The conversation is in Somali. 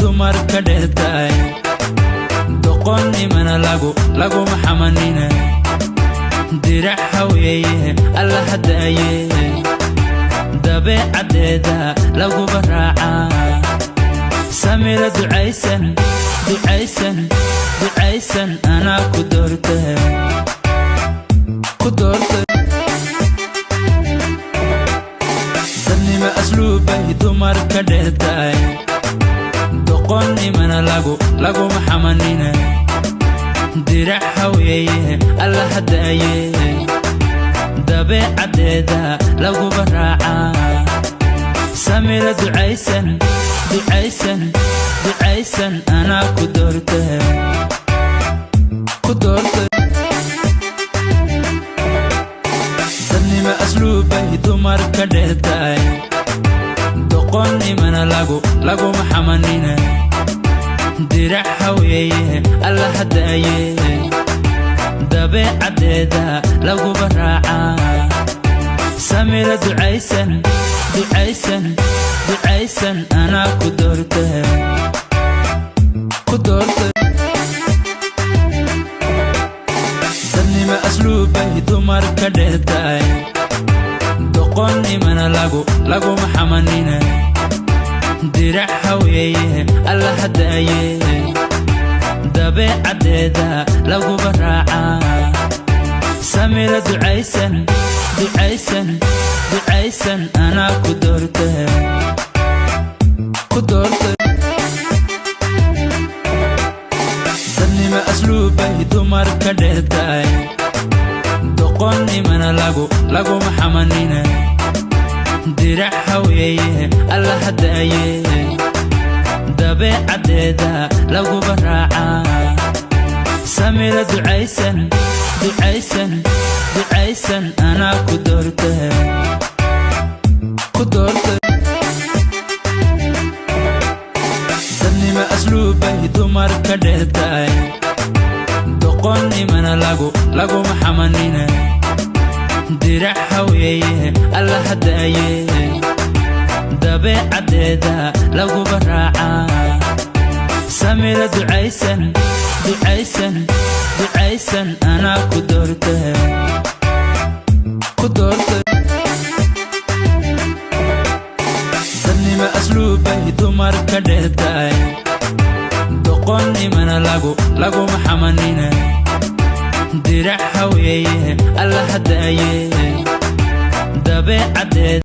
dumar ka dheertaay doqonni mana lagu maxamanina dirac haweeye alla hadaaye dabeecadeeda lagu baraaca samira ducaysan anaa ku doortay dadnima asluubay dumar ka dheertaay doqonni mana lagu maxamanina dirac haweeye alla hadaaye dabeecadeeda lagu baraaca samira ducaysan anaa ku doortay dadnima asluubay dumar ka dheertaay doqonni mana lagu maxamanina dirac haweeye alla hadaaye dabeecadeeda lagu baraaca samira ducaysan anaa ku doortay dadnima asluubay dumar ka dheertaay doqonni mana lagu maxamanina dirac haweeye alla hadaaye dabeecadeeda lagu baraaca samira ducaysan anaa ku doortay dadnima asluubay dumar ka dheertaay doqonni mana lagu maxamanina dirac haweeye alla hadaaye dabeecadeeda lagu baraaca samira ducaysan anaa ku doortay dadnima asluubay dumar ka dheertaay doqonni mana lagu maxamanina dirac haweeye alla hadaaye dabeecadeeda lagu baraaca samira ducaysan anaa ku doortay dadnima asluubay dumar ka dheertaay doqonni mana lagu maxamanina dirac haweeye alla hadaaye dabeecadeeda